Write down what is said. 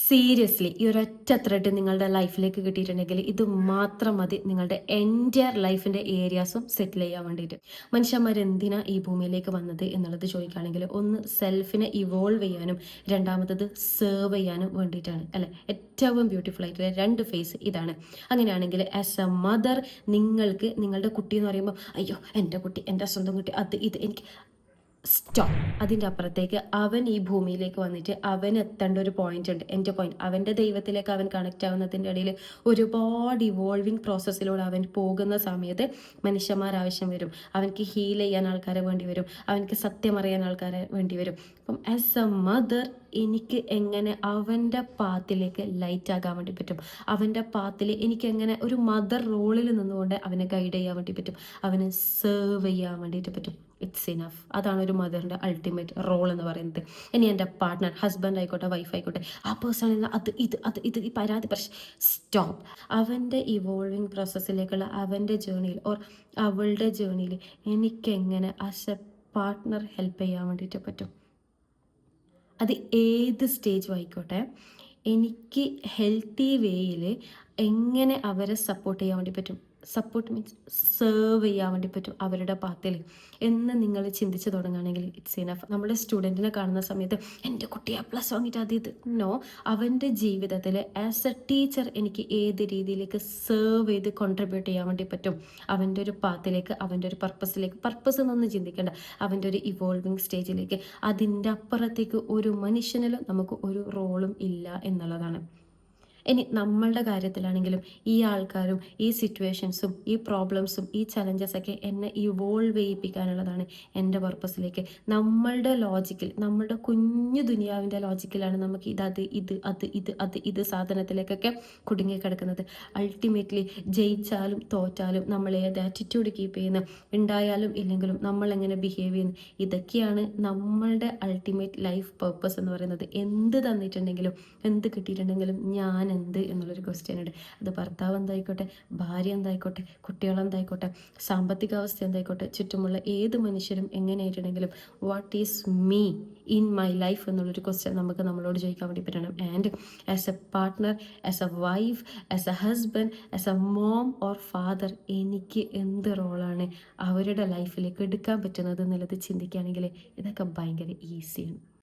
Seriously ഈ ഒരൊറ്റ thread നിങ്ങളുടെ ലൈഫിലേക്ക് കിട്ടിയിട്ടുണ്ടെങ്കിൽ ഇത് മാത്രം മതി നിങ്ങളുടെ എൻറ്റയർ ലൈഫിൻ്റെ ഏരിയാസും സെറ്റിൽ ചെയ്യാൻ വേണ്ടിയിട്ട്. മനുഷ്യന്മാർ എന്തിനാ ഈ ഭൂമിയിലേക്ക് വന്നത് എന്നുള്ളത് ചോദിക്കുകയാണെങ്കിൽ ഒന്ന് സെൽഫിനെ ഇവോൾവ് ചെയ്യാനും രണ്ടാമത്തത് സെർവ് ചെയ്യാനും വേണ്ടിയിട്ടാണ് അല്ലേ. ഏറ്റവും ബ്യൂട്ടിഫുൾ ആയിട്ടുള്ള രണ്ട് ഫേസ് ഇതാണ്. അങ്ങനെയാണെങ്കിൽ ആസ് എ മദർ നിങ്ങൾക്ക് നിങ്ങളുടെ കുട്ടി എന്ന് പറയുമ്പോൾ അയ്യോ എൻ്റെ കുട്ടി എൻ്റെ സ്വന്തം കുട്ടി അത് ഇത് എനിക്ക് സ്റ്റോപ്പ്. അതിൻ്റെ അപ്പുറത്തേക്ക് അവൻ ഈ ഭൂമിയിലേക്ക് വന്നിട്ട് അവൻ എത്തേണ്ട ഒരു പോയിന്റ് ഉണ്ട്. എൻ്റെ പോയിന്റ് അവൻ്റെ ദൈവത്തിലേക്ക് അവൻ കണക്റ്റ് ആവുന്നതിൻ്റെ ഇടയിൽ ഒരുപാട് ഇവോൾവിങ് പ്രോസസ്സിലൂടെ അവൻ പോകുന്ന സമയത്ത് മനുഷ്യന്മാർ ആവശ്യം വരും. അവനക്ക് ഹീൽ ചെയ്യാൻ ആൾക്കാരെ വേണ്ടി വരും. അവനക്ക് സത്യം അറിയാൻ ആൾക്കാരെ വേണ്ടി വരും. അപ്പം ആസ് എ മദർ എനിക്ക് എങ്ങനെ അവൻ്റെ പാത്തിലേക്ക് ലൈറ്റ് ആകാൻ വേണ്ടി പറ്റും, അവൻ്റെ പാത്തിൽ എനിക്ക് എങ്ങനെ ഒരു മദർ റോളിൽ നിന്നുകൊണ്ട് അവനെ ഗൈഡ് ചെയ്യാൻ വേണ്ടി പറ്റും, അവനെ സെർവ് ചെയ്യാൻ വേണ്ടിയിട്ട് പറ്റും. It's enough. അതാണ് ഒരു മദറിൻ്റെ അൾട്ടിമേറ്റ് റോൾ എന്ന് പറയുന്നത്. ഇനി എൻ്റെ പാർട്ട്ണർ ഹസ്ബൻഡ് ആയിക്കോട്ടെ വൈഫ് ആയിക്കോട്ടെ ആ പേഴ്സണിൽ അത് ഈ പരാതി പ്രശ്നം സ്റ്റോപ്പ്. അവൻ്റെ ഇവോൾവിങ് പ്രോസസ്സിലേക്കുള്ള അവൻ്റെ ജേണിയിൽ ഓർ അവളുടെ ജേണിയിൽ എനിക്കെങ്ങനെ ആസ് എ പാർട്ട്ണർ ഹെൽപ്പ് ചെയ്യാൻ വേണ്ടിയിട്ട് പറ്റും. അത് ഏത് സ്റ്റേജും ആയിക്കോട്ടെ, എനിക്ക് ഹെൽത്തി വേയിൽ എങ്ങനെ അവരെ സപ്പോർട്ട് ചെയ്യാൻ വേണ്ടി പറ്റും. സപ്പോർട്ട് മീൻസ് സെർവ് ചെയ്യാൻ വേണ്ടി പറ്റും അവരുടെ പാത്തിൽ എന്ന് നിങ്ങൾ ചിന്തിച്ച് തുടങ്ങുകയാണെങ്കിൽ ഇറ്റ്സ് ഇനഫ്. നമ്മുടെ സ്റ്റുഡൻറ്റിനെ കാണുന്ന സമയത്ത് എൻ്റെ കുട്ടി A+ വാങ്ങിയിട്ട് അത് ഇത് നോ, അവൻ്റെ ജീവിതത്തിൽ ആസ് എ ടീച്ചർ എനിക്ക് ഏത് രീതിയിലേക്ക് സെർവ് ചെയ്ത് കോൺട്രിബ്യൂട്ട് ചെയ്യാൻ വേണ്ടി പറ്റും അവൻ്റെ ഒരു പാത്തിലേക്ക്, അവൻ്റെ ഒരു പർപ്പസിലേക്ക്. പർപ്പസ് എന്നൊന്നും ചിന്തിക്കേണ്ട, അവൻ്റെ ഒരു ഇവോൾവിങ് സ്റ്റേജിലേക്ക്. അതിൻ്റെ അപ്പുറത്തേക്ക് ഒരു മനുഷ്യനിലും നമുക്ക് ഒരു റോളും ഇല്ല എന്നുള്ളതാണ്. ഇനി നമ്മളുടെ കാര്യത്തിലാണെങ്കിലും ഈ ആൾക്കാരും ഈ സിറ്റുവേഷൻസും ഈ പ്രോബ്ലംസും ഈ ചലഞ്ചസൊക്കെ എന്നെ ഇവോൾവ് ചെയ്യിപ്പിക്കാനുള്ളതാണ് എൻ്റെ പർപ്പസിലേക്ക്. നമ്മളുടെ ലോജിക്കിൽ, നമ്മളുടെ കുഞ്ഞു ദുനിയാവിൻ്റെ ലോജിക്കിലാണ് നമുക്ക് ഇത് സാധനത്തിലേക്കൊക്കെ കുടുങ്ങിക്കിടക്കുന്നത്. അൾട്ടിമേറ്റ്ലി ജയിച്ചാലും തോറ്റാലും നമ്മൾ ഏത് ആറ്റിറ്റ്യൂഡ് കീപ്പ് ചെയ്യുന്ന, ഉണ്ടായാലും ഇല്ലെങ്കിലും നമ്മൾ എങ്ങനെ ബിഹേവ് ചെയ്യുന്നു, ഇതൊക്കെയാണ് നമ്മളുടെ അൾട്ടിമേറ്റ് ലൈഫ് പർപ്പസ് എന്ന് പറയുന്നത്. എന്ത് തന്നിട്ടുണ്ടെങ്കിലും എന്ത് കിട്ടിയിട്ടുണ്ടെങ്കിലും ഞാൻ എന്ത് എന്നുള്ളൊരു ക്വസ്റ്റ്യൻ ഉണ്ട്. അത് ഭർത്താവ് എന്തായിക്കോട്ടെ, ഭാര്യ എന്തായിക്കോട്ടെ, കുട്ടികളെന്തായിക്കോട്ടെ, സാമ്പത്തികാവസ്ഥ എന്തായിക്കോട്ടെ, ചുറ്റുമുള്ള ഏത് മനുഷ്യരും എങ്ങനെയായിട്ടുണ്ടെങ്കിലും what is me in my life എന്നുള്ളൊരു ക്വസ്റ്റ്യൻ നമുക്ക് നമ്മളോട് ചോദിക്കാൻ വേണ്ടി പറ്റണം. And as a partner, as a wife, as a husband, as a mom or father എനിക്ക് എന്ത് റോളാണ് അവരുടെ ലൈഫിലേക്ക് എടുക്കാൻ പറ്റുന്നത് എന്നുള്ളത് ചിന്തിക്കുകയാണെങ്കിൽ ഇതൊക്കെ ഭയങ്കര ഈസിയാണ്.